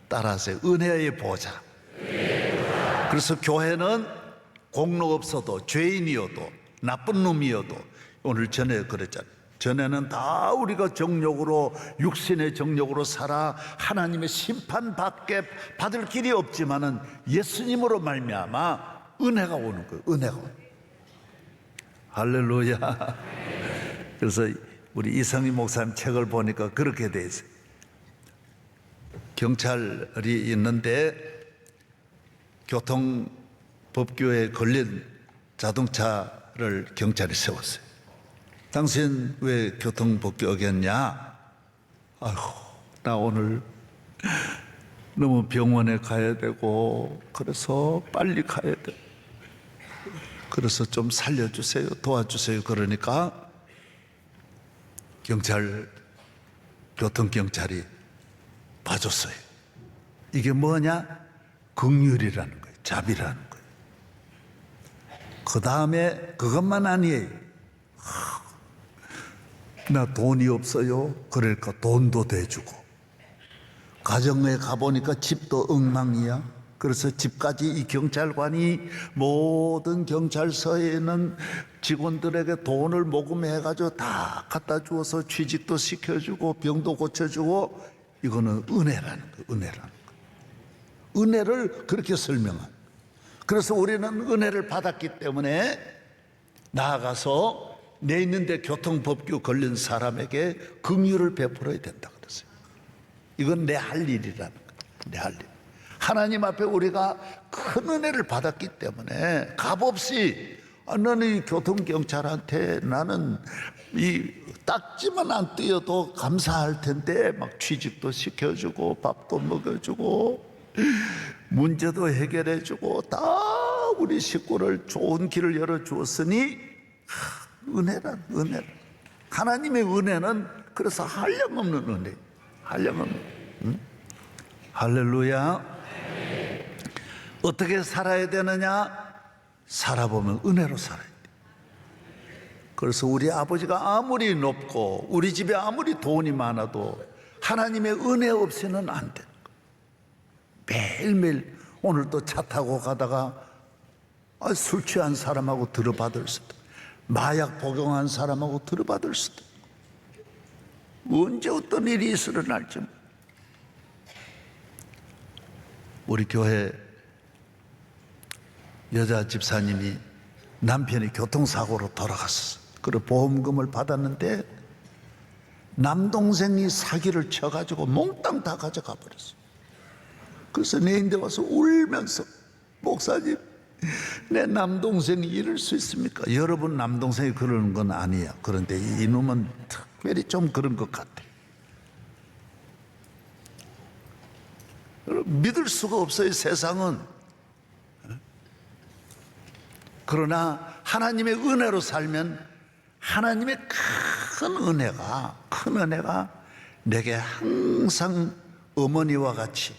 따라하세요. 은혜의 보좌. 그래서 교회는 공로 없어도, 죄인이어도, 나쁜 놈이어도, 오늘 전에 그랬잖아요. 전에는 다 우리가 정욕으로, 육신의 정욕으로 살아 하나님의 심판밖에 받을 길이 없지만은 예수님으로 말미암아 은혜가 오는 거예요. 은혜가 오는 거예요. 할렐루야. 그래서 우리 이성희 목사님 책을 보니까 그렇게 돼 있어요. 경찰이 있는데 교통법규에 걸린 자동차를 경찰이 세웠어요. 당신 왜 교통법규 어겼냐? 아이고, 나 오늘 너무 병원에 가야 되고 그래서 빨리 가야 돼. 그래서 좀 살려주세요, 도와주세요. 그러니까 교통경찰이 봐줬어요. 이게 뭐냐? 긍휼이라는 거예요. 자비라는 거예요. 그 다음에 그것만 아니에요. 나 돈이 없어요. 그러니까 돈도 대주고, 가정에 가보니까 집도 엉망이야. 그래서 집까지 이 경찰관이 모든 경찰서에 있는 직원들에게 돈을 모금해가지고 다 갖다 주어서 취직도 시켜주고 병도 고쳐주고. 이거는 은혜라는 거예요. 은혜라는 거예요. 은혜를 그렇게 설명한. 그래서 우리는 은혜를 받았기 때문에 나아가서 내 있는데 교통법규 걸린 사람에게 긍휼을 베풀어야 된다 그랬어요. 이건 내 할 일이라는 거예요. 내 할 일. 하나님 앞에 우리가 큰 은혜를 받았기 때문에 값없이, 너는 이 교통경찰한테 나는 이 딱지만 안 띄어도 감사할 텐데, 막 취직도 시켜주고 밥도 먹여주고 문제도 해결해주고 다 우리 식구를 좋은 길을 열어주었으니 은혜란 은혜. 하나님의 은혜는 그래서 한량없는 은혜, 한량없는. 응? 할렐루야. 어떻게 살아야 되느냐? 살아보면 은혜로 살아야 돼. 그래서 우리 아버지가 아무리 높고 우리 집에 아무리 돈이 많아도 하나님의 은혜 없이는 안 되는 거예요. 매일매일 오늘 또 차 타고 가다가 술 취한 사람하고 들어받을 수도, 마약 복용한 사람하고 들어받을 수도, 언제 어떤 일이 일어날지. 우리 교회 여자 집사님이 남편이 교통사고로 돌아갔어. 그리고 보험금을 받았는데 남동생이 사기를 쳐가지고 몽땅 다 가져가 버렸어. 그래서 내 인데 와서 울면서, 목사님, 내 남동생이 이럴 수 있습니까? 여러분 남동생이 그러는 건 아니야. 그런데 이놈은 특별히 좀 그런 것 같아. 믿을 수가 없어요, 세상은. 그러나 하나님의 은혜로 살면 하나님의 큰 은혜가 내게 항상 어머니와 같이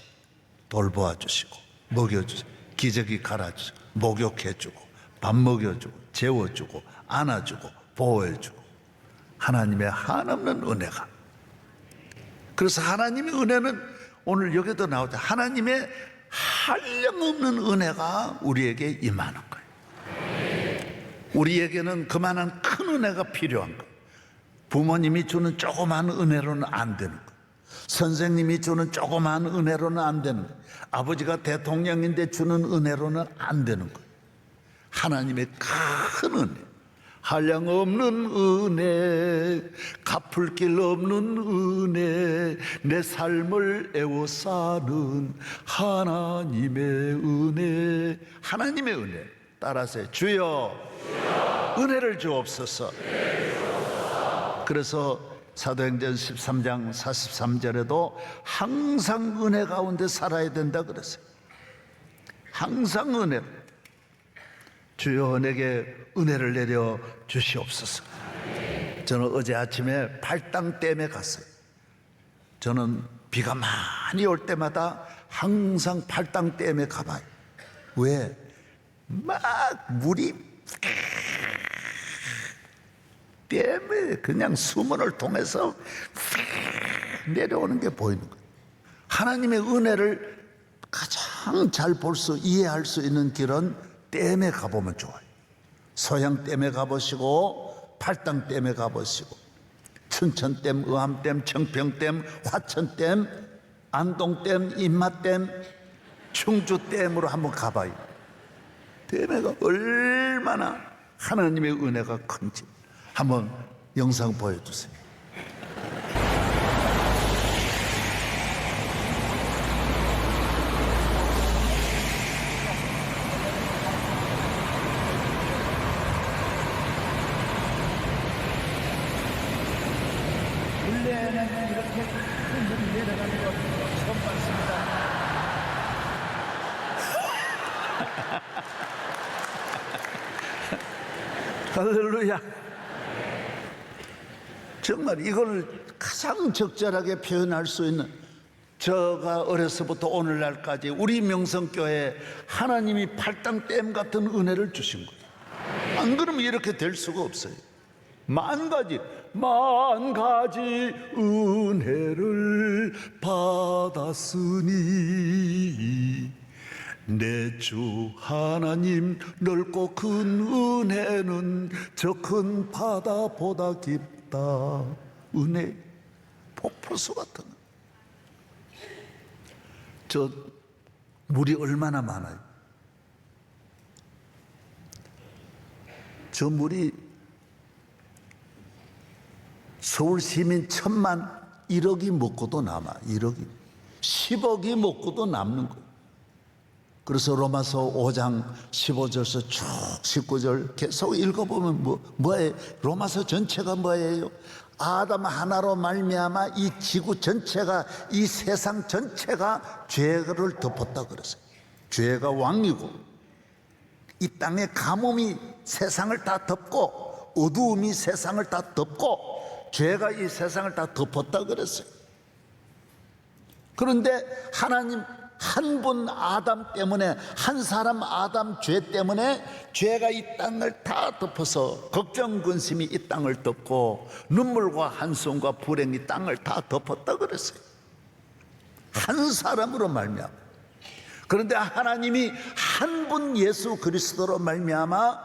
돌보아 주시고, 먹여주시고, 기저귀 갈아주시고, 목욕해주고, 밥 먹여주고, 재워주고, 안아주고, 보호해주고, 하나님의 한없는 은혜가. 그래서 하나님의 은혜는 오늘 여기도 나오죠. 하나님의 한량없는 은혜가 우리에게 임하는 거예요. 우리에게는 그만한 큰 은혜가 필요한 거예요. 부모님이 주는 조그만 은혜로는 안 되는 거예요. 선생님이 주는 조그만 은혜로는 안 되는 거예요. 아버지가 대통령인데 주는 은혜로는 안 되는 거예요. 하나님의 큰 은혜, 한량없는 은혜, 갚을 길 없는 은혜, 내 삶을 애워싸는 하나님의 은혜. 하나님의 은혜 따라서 주여 은혜를 주옵소서. 그래서 사도행전 13장 43절에도 항상 은혜 가운데 살아야 된다 그랬어요. 항상 은혜. 주여 내게 은혜를 내려 주시옵소서. 저는 어제 아침에 팔당댐에 갔어요. 저는 비가 많이 올 때마다 항상 팔당댐에 가봐요. 왜? 막 물이 댐에 그냥 수문을 통해서 내려오는 게 보이는 거예요. 하나님의 은혜를 가장 잘 볼 수, 이해할 수 있는 길은 댐에 가보면 좋아요. 소양댐에 가보시고 팔당댐에 가보시고 춘천댐, 의암댐, 청평댐, 화천댐, 안동댐, 인마댐, 충주댐으로 한번 가봐요. 댐에가 얼마나 하나님의 은혜가 큰지 한번 영상 보여주세요. 원래는 이렇게 큰 물이 내려가는 거 처음 봤습니다. 할렐루야. 정말 이걸 가장 적절하게 표현할 수 있는, 제가 어려서부터 오늘날까지 우리 명성교회에 하나님이 팔당댐 같은 은혜를 주신 거예요. 안 그러면 이렇게 될 수가 없어요. 만 가지 은혜를 받았으니 내 주 하나님 넓고 큰 은혜는 저 큰 바다보다 깊다. 은혜 폭포수 같은 저 물이 얼마나 많아요. 저 물이 서울 시민 1,000만 1억이 먹고도 남아. 1억이 10억이 먹고도 남는 거예요. 그래서 로마서 5장 15절에서 쭉 19절 계속 읽어보면 뭐예요? 로마서 전체가 뭐예요? 아담 하나로 말미암아 이 지구 전체가, 이 세상 전체가 죄를 덮었다 그랬어요. 죄가 왕이고 이 땅의 가뭄이 세상을 다 덮고 어두움이 세상을 다 덮고 죄가 이 세상을 다 덮었다 그랬어요. 그런데 하나님 한 분 아담 때문에, 한 사람 아담 죄 때문에 죄가 이 땅을 다 덮어서 걱정 근심이 이 땅을 덮고 눈물과 한숨과 불행이 땅을 다 덮었다 그랬어요. 한 사람으로 말미암아. 그런데 하나님이 한 분 예수 그리스도로 말미암아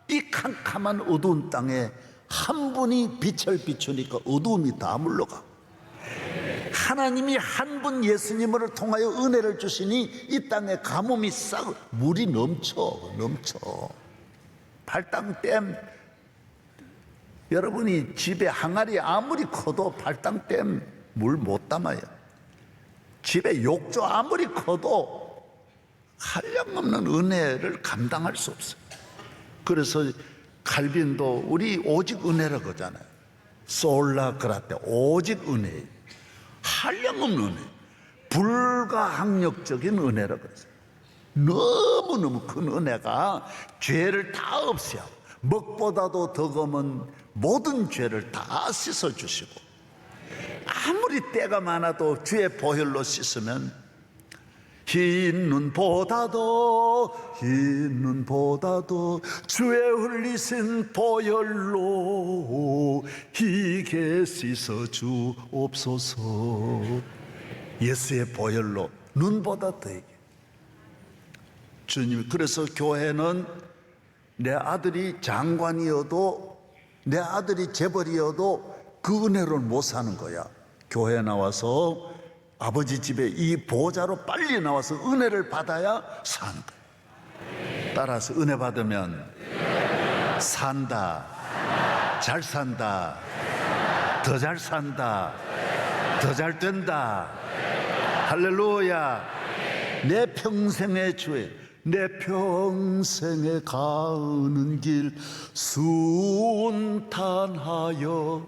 이 캄캄한 어두운 땅에 한 분이 빛을 비추니까 어두움이 다 물러가. 하나님이 한 분 예수님을 통하여 은혜를 주시니 이 땅에 가뭄이 싹, 물이 넘쳐. 팔당댐, 여러분이 집에 항아리 아무리 커도 팔당댐 물 못 담아요. 집에 욕조 아무리 커도 한량없는 은혜를 감당할 수 없어요. 그래서 칼빈도 우리 오직 은혜라고 하잖아요. 솔라 그라테, 오직 은혜. 한량없는 은혜, 불가항력적인 은혜라고 그랬어요. 너무너무 큰 은혜가 죄를 다 없애하고 먹보다도 더 검은 모든 죄를 다 씻어주시고, 아무리 때가 많아도 주의 보혈로 씻으면 흰 눈보다도 주의 흘리신 보혈로 희게 씻어 주옵소서. 예수의 보혈로 눈보다 더하게. 주님, 그래서 교회는 내 아들이 장관이어도, 내 아들이 재벌이어도 그 은혜로는 못 사는 거야. 교회 나와서 아버지 집에 이 보좌로 빨리 나와서 은혜를 받아야 사는 거야. 따라서 은혜 받으면 산다, 잘 산다, 더 잘 산다, 더 잘 된다. 할렐루야. 내 평생의 주에, 내 평생에 가는 길 순탄하여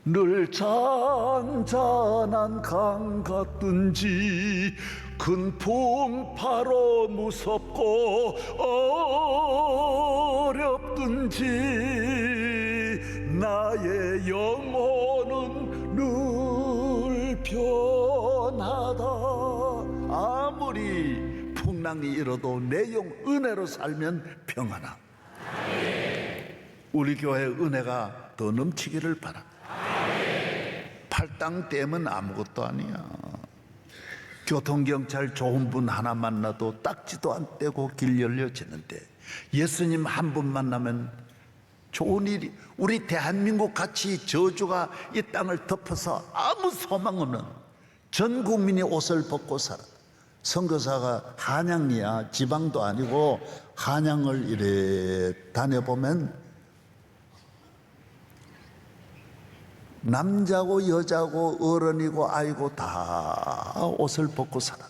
늘 잔잔한 강 같든지 큰 풍파로 무섭고 어렵든지 나의 영혼은 늘 편하다. 아무리 풍랑이 일어도 내 영 은혜로 살면 평안하. 우리 교회 은혜가 더 넘치기를 바랍니다. 팔당 댐은 아무것도 아니야. 교통경찰 좋은 분 하나 만나도 딱지도 안 떼고 길 열려지는데 예수님 한 분 만나면 좋은 일이, 우리 대한민국 같이 저주가 이 땅을 덮어서 아무 소망 없는 전 국민이 옷을 벗고 살아. 선교사가 한양이야. 지방도 아니고 한양을 이래 다녀보면 남자고 여자고 어른이고 아이고 다 옷을 벗고 살아.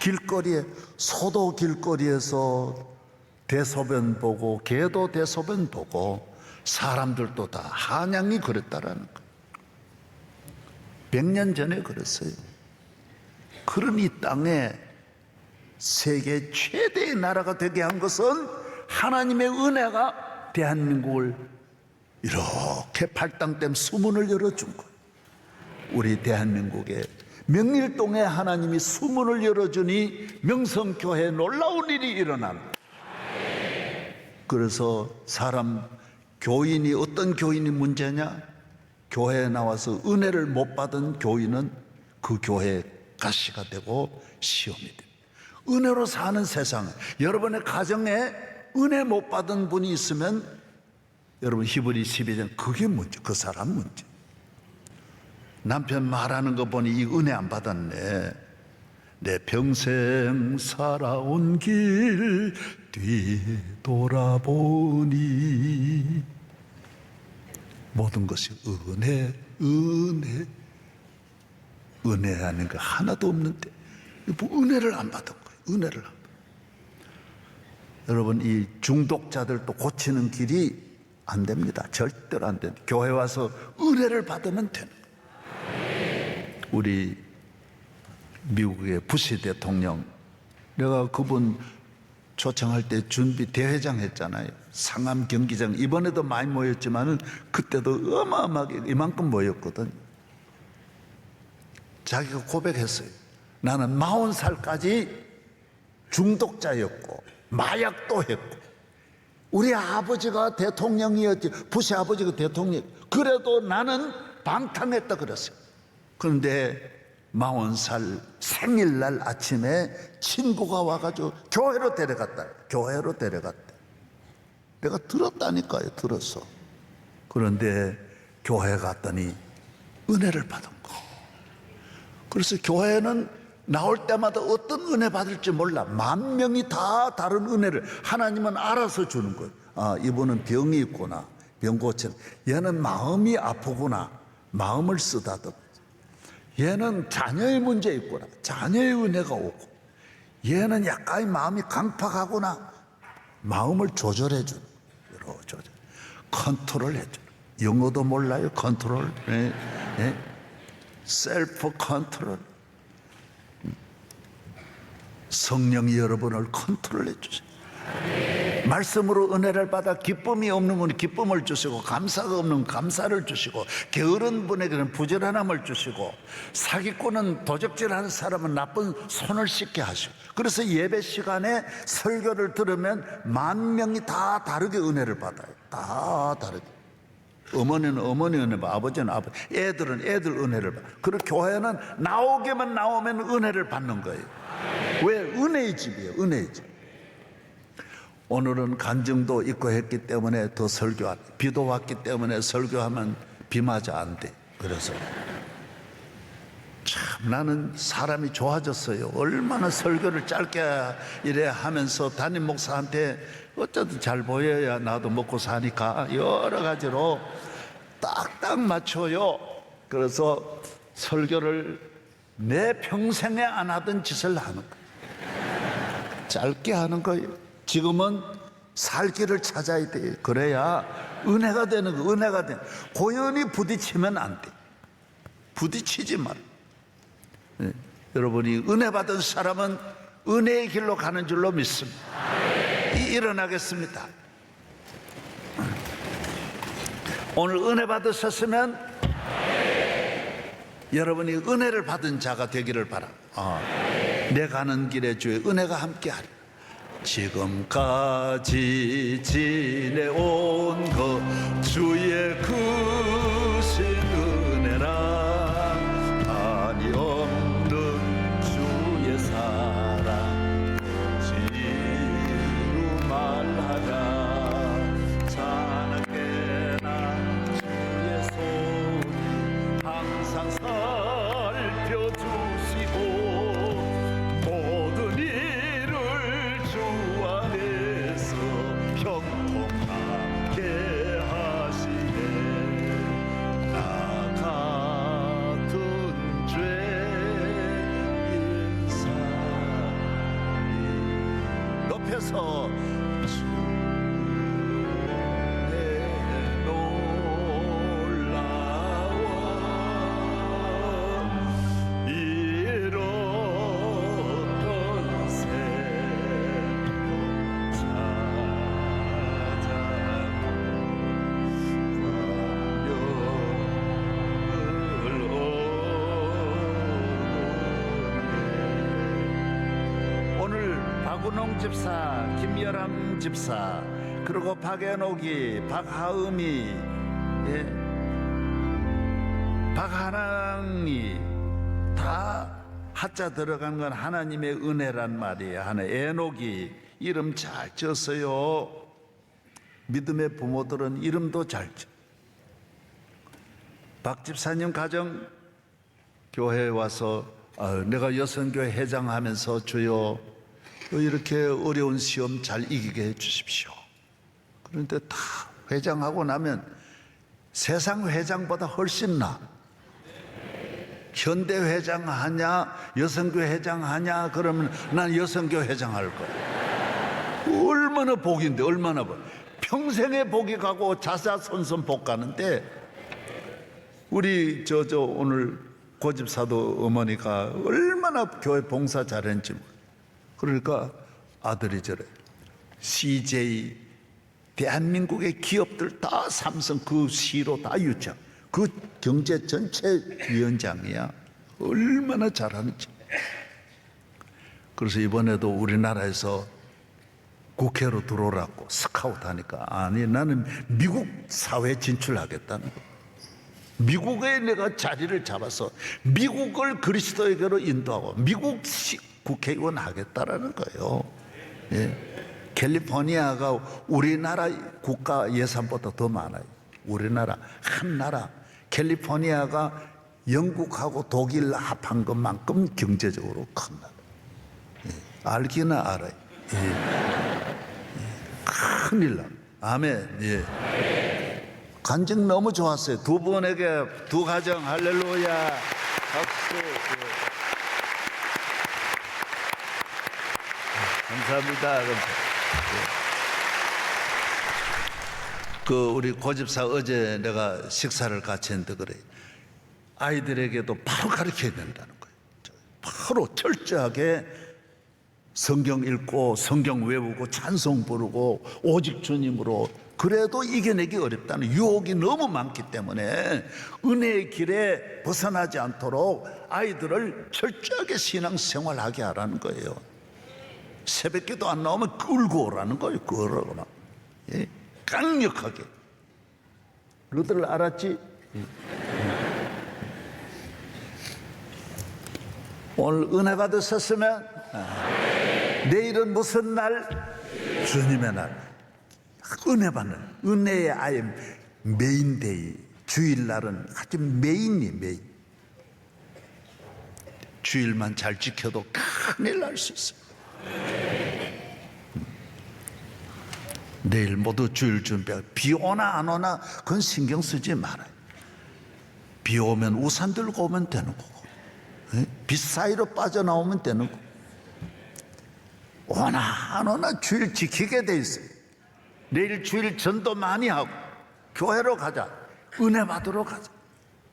길거리에, 소도 길거리에서 대소변 보고 개도 대소변 보고 사람들도 다 한양이 그랬다라는 거. 100년 전에 그랬어요. 그런 이 땅에 세계 최대의 나라가 되게 한 것은 하나님의 은혜가 대한민국을 이렇게 팔당댐 수문을 열어준 거예요. 우리 대한민국에 명일동에 하나님이 수문을 열어주니 명성교회에 놀라운 일이 일어난. 그래서 사람, 교인이, 어떤 교인이 문제냐? 교회에 나와서 은혜를 못 받은 교인은 그 교회에 가시가 되고 시험이 됩니다. 은혜로 사는 세상, 여러분의 가정에 은혜 못 받은 분이 있으면 여러분 히브리 12장 그게 문제, 그 사람 문제. 남편 말하는 거 보니 이 은혜 안 받았네. 내 평생 살아온 길 뒤돌아보니 모든 것이 은혜하는 거 하나도 없는데 뭐 은혜를 안 받은 거예요. 은혜를 안 받은. 여러분, 이 중독자들도 고치는 길이 안 됩니다. 절대로 안 됩니다. 교회 와서 은혜를 받으면 되는 거예요. 우리 미국의 부시 대통령, 내가 그분 초청할 때 준비 대회장 했잖아요. 상암 경기장. 이번에도 많이 모였지만은 그때도 어마어마하게 이만큼 모였거든. 자기가 고백했어요. 나는 40살까지 중독자였고 마약도 했고 우리 아버지가 대통령이었지, 부시 아버지가 대통령. 그래도 나는 방탕했다 그랬어요. 그런데 40살 생일날 아침에 친구가 와가지고 교회로 데려갔다. 교회로 데려갔대. 내가 들었다니까요. 들었어. 그런데 교회 갔더니 은혜를 받은 거. 그래서 교회는 나올 때마다 어떤 은혜 받을지 몰라. 10,000명이 다 다른 은혜를 하나님은 알아서 주는 거예요. 아, 이분은 병이 있구나. 병 고치는. 얘는 마음이 아프구나. 마음을 쓰다듬. 얘는 자녀의 문제 있구나. 자녀의 은혜가 오고. 얘는 약간 마음이 강팍하구나. 마음을 조절해 주는. 조절. 컨트롤 해 주는. 영어도 몰라요. 컨트롤. 셀프 컨트롤. 성령이 여러분을 컨트롤해 주세요. 말씀으로 은혜를 받아 기쁨이 없는 분이 기쁨을 주시고 감사가 없는 감사를 주시고 게으른 분에게는 부지런함을 주시고 사기꾼은 도적질하는 사람은 나쁜 손을 씻게 하시고 그래서 예배 시간에 설교를 들으면 만 명이 다 다르게 은혜를 받아요. 다 다르게. 어머니는 어머니 은혜 받아, 아버지는 아버지, 애들은 애들 은혜를 받아. 그리고 교회는 나오게만 나오면 은혜를 받는 거예요. 왜? 은혜의 집이에요. 은혜의 집. 오늘은 간증도 있고 했기 때문에 더 설교하네. 비도 왔기 때문에 설교하면 비 맞아 안 돼. 그래서 참 나는 사람이 좋아졌어요. 얼마나 설교를 짧게 이래 하면서 담임 목사한테 어쩌든 잘 보여야 나도 먹고 사니까 여러 가지로 딱딱 맞춰요. 그래서 설교를 내 평생에 안 하던 짓을 하는 거예요. 짧게 하는 거예요. 지금은 살 길을 찾아야 돼요. 그래야 은혜가 되는 거, 은혜가 되는 거. 고연히 부딪히면 안 돼. 부딪히지 말. 네. 여러분이 은혜 받은 사람은 은혜의 길로 가는 줄로 믿습니다. 일어나겠습니다. 오늘 은혜 받으셨으면 여러분이 은혜를 받은 자가 되기를 바랍니다. 내 가는 길에 주의 은혜가 함께하리. 지금까지 지내온 것 주의 크신 은혜라 한이 없는 주의 사랑 지루 말하라 자나깨나 주의 손이 항상 살펴주시고 모든 일을 주 안에서 형통하게 하시네. 나 같은 죄인 사람이 높여서 주의 놀라워 잃었던 생명 찾아 광명을 얻네. 오늘 박운홍 집사, 김여람 집사, 그리고 박연옥이, 박하음이, 박하랑이 다 하자 들어간 건 하나님의 은혜란 말이에요. 하나 애녹이 이름 잘 지었어요. 믿음의 부모들은 이름도 잘 지어. 박 집사님 가정 교회에 와서 내가 여성교회 회장하면서 주여 이렇게 어려운 시험 잘 이기게 해 주십시오. 그런데 다 회장하고 나면 세상 회장보다 훨씬 나아. 현대 회장 하냐 여성교회 회장 하냐 그러면 난 여성교회 회장 할 거야. 얼마나 복인데 얼마나 복. 평생의 복이 가고 자자손손 복 가는데 우리 저 오늘 고집사도 어머니가 얼마나 교회 봉사 잘했는지 몰라. 그러니까 아들이 저래. CJ 대한민국의 기업들 다 삼성 그 시로 다 유치한 그 경제 전체 위원장이야. 얼마나 잘하는지. 그래서 이번에도 우리나라에서 국회로 들어오라고 스카우트 하니까 아니 나는 미국 사회 진출하겠다는 거. 미국에 내가 자리를 잡아서 미국을 그리스도에게로 인도하고 미국식 국회의원 하겠다라는 거예요. 예. 캘리포니아가 우리나라 국가 예산보다 더 많아요. 우리나라 한 나라 캘리포니아가 영국하고 독일 합한 것만큼 경제적으로 큰 나라. 예. 알기는 알아요. 예. 예. 큰일 나. 아멘. 예. 간증 너무 좋았어요. 두 분에게 두 가정 할렐루야 박수. 감사합니다. 그 우리 고집사 어제 내가 식사를 같이 했는데 그래. 아이들에게도 바로 가르쳐야 된다는 거예요. 바로 철저하게 성경 읽고 성경 외우고 찬송 부르고 오직 주님으로 그래도 이겨내기 어렵다는 유혹이 너무 많기 때문에 은혜의 길에 벗어나지 않도록 아이들을 철저하게 신앙생활하게 하라는 거예요. 새벽기도 안 나오면 끌고 오라는 거예요. 끌어오라. 예? 강력하게. 너희들 알았지? 오늘 은혜 받으셨으면 내일은 무슨 날? 주님의 날. 은혜 받는 은혜의 아예 메인데이. 주일날은 아주 메인이 메인. 주일만 잘 지켜도 큰일 날 수 있어요. 내일 모두 주일 준비하고 비 오나 안 오나 그건 신경 쓰지 말아요. 비 오면 우산 들고 오면 되는 거고 빛 사이로 빠져나오면 되는 거고 오나 안 오나 주일 지키게 돼 있어요. 내일 주일 전도 많이 하고 교회로 가자. 은혜 받으러 가자.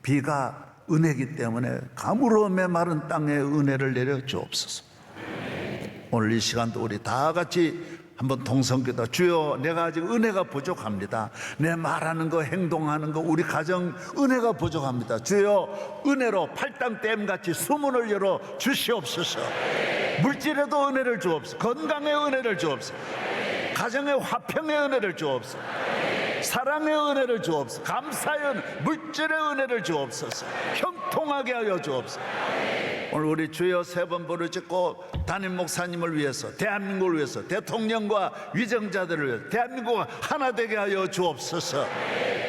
비가 은혜이기 때문에 가물어 메마른 땅에 은혜를 내려 주옵소서. 오늘 이 시간도 우리 다 같이 한번 동성기도 주여 내가 아직 은혜가 부족합니다. 내 말하는 거 행동하는 거 우리 가정 은혜가 부족합니다. 주여 은혜로 팔당댐같이 수문을 열어 주시옵소서. 물질에도 은혜를 주옵소서. 건강에 은혜를 주옵소서. 가정의 화평의 은혜를 주옵소서. 사랑의 은혜를 주옵소서. 감사의 은혜, 물질의 은혜를 주옵소서. 형통하게 하여 주옵소서. 오늘 우리 주여 세 번 부르짖고 담임 목사님을 위해서 대한민국을 위해서 대통령과 위정자들을 위해서 대한민국을 하나 되게 하여 주옵소서.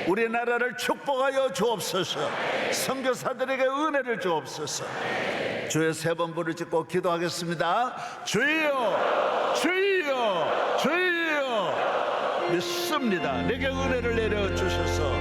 우리나라를 축복하여 주옵소서. 선교사들에게 은혜를 주옵소서. 주여 세 번 부르짖고 기도하겠습니다. 주여 주여 주여 믿습니다. 내게 은혜를 내려주셔서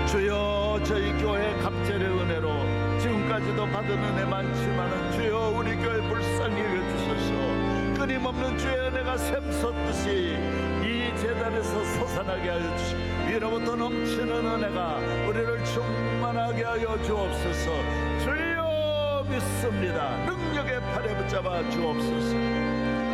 주여 저희 교회 갑절의 은혜로 지금까지도 받은 은혜 많지만은 주여 우리 교회 불쌍히 여겨주셔서 끊임없는 주의 은혜가 샘솟듯이 이 재단에서 솟아나게 하여 주시고 위로부터 넘치는 은혜가 우리를 충만하게 하여 주옵소서. 주여 믿습니다. 능력의 팔에 붙잡아 주옵소서.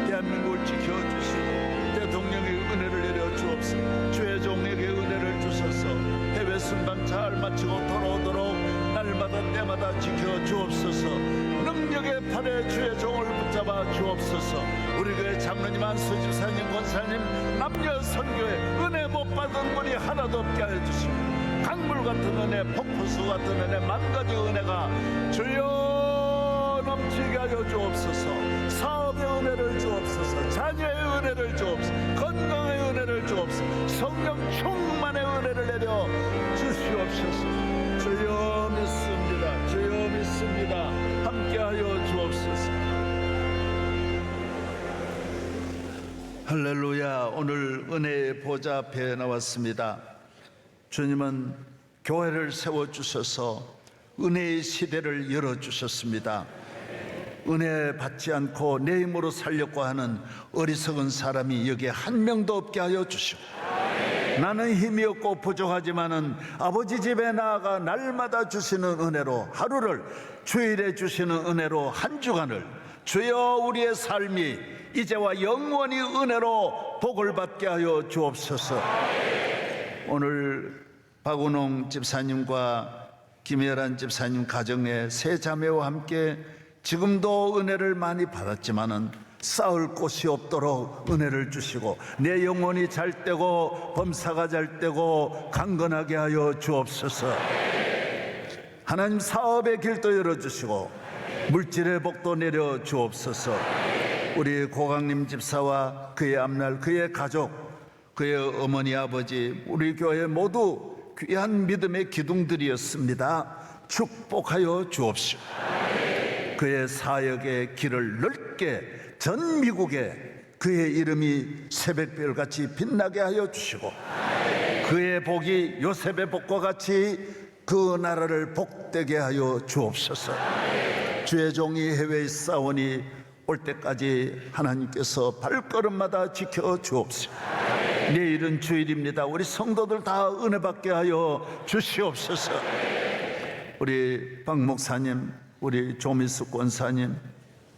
대한민국을 지켜주시고 대통령의 은혜를 내려 주옵소서. 주의 종에게 은혜를 주셔서 해외 순방 잘 마치고 돌아오도록 날마다 때마다 지켜 주옵소서. 능력의 팔에 주의 종을 붙잡아 주옵소서. 우리 교회 장로님, 안수 집사님, 권사님, 남녀 선교에 은혜 못 받은 분이 하나도 없게 하여 주시고 강물 같은 은혜, 폭포수 같은 은혜, 만 가지 은혜가 주여 넘치게 하여 주옵소서. 사업의 은혜를 주옵소서. 자녀의 은혜를 주옵소서. 건강의 은혜를 주옵소서. 성령 충만의 은혜를 내려 주시옵소서. 주여 믿습니다. 주여 믿습니다. 함께하여 주옵소서. 할렐루야. 오늘 은혜의 보좌 앞에 나왔습니다. 주님은 교회를 세워주셔서 은혜의 시대를 열어주셨습니다. 은혜 받지 않고 내 힘으로 살려고 하는 어리석은 사람이 여기에 한 명도 없게 하여 주시고 나는 힘이 없고 부족하지만은 아버지 집에 나아가 날마다 주시는 은혜로 하루를 주일에 주시는 은혜로 한 주간을 주여 우리의 삶이 이제와 영원히 은혜로 복을 받게 하여 주옵소서. 오늘 박은홍 집사님과 김혜란 집사님 가정의 세 자매와 함께 지금도 은혜를 많이 받았지만은 쌓을 곳이 없도록 은혜를 주시고 내 영혼이 잘 되고 범사가 잘 되고 강건하게 하여 주옵소서. 하나님 사업의 길도 열어주시고 물질의 복도 내려 주옵소서. 우리 고강림 집사와 그의 앞날 그의 가족 그의 어머니 아버지 우리 교회 모두 귀한 믿음의 기둥들이었습니다. 축복하여 주옵시오. 그의 사역의 길을 넓게 전 미국에 그의 이름이 새벽별같이 빛나게 하여 주시고 그의 복이 요셉의 복과 같이 그 나라를 복되게 하여 주옵소서. 주의 종이 해외에 있사오니 올 때까지 하나님께서 발걸음마다 지켜 주옵소서. 내일은 주일입니다. 우리 성도들 다 은혜 받게 하여 주시옵소서. 우리 박 목사님, 우리 조미숙 권사님,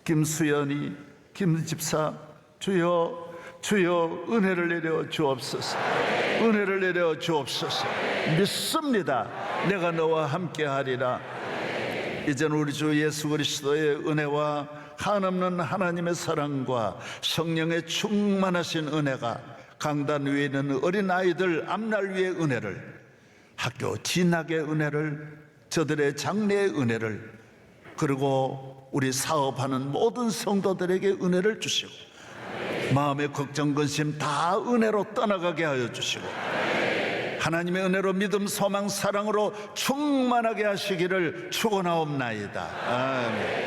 김수연이 김 집사, 주여 주여 은혜를 내려 주옵소서. 은혜를 내려 주옵소서. 믿습니다. 내가 너와 함께하리라. 이제는 우리 주 예수 그리스도의 은혜와 한없는 하나님의 사랑과 성령의 충만하신 은혜가 강단 위에 있는 어린아이들 앞날 위의 은혜를, 학교 진학의 은혜를, 저들의 장래의 은혜를, 그리고 우리 사업하는 모든 성도들에게 은혜를 주시고 마음의 걱정 근심 다 은혜로 떠나가게 하여 주시고 하나님의 은혜로 믿음 소망 사랑으로 충만하게 하시기를 축원하옵나이다. 아멘.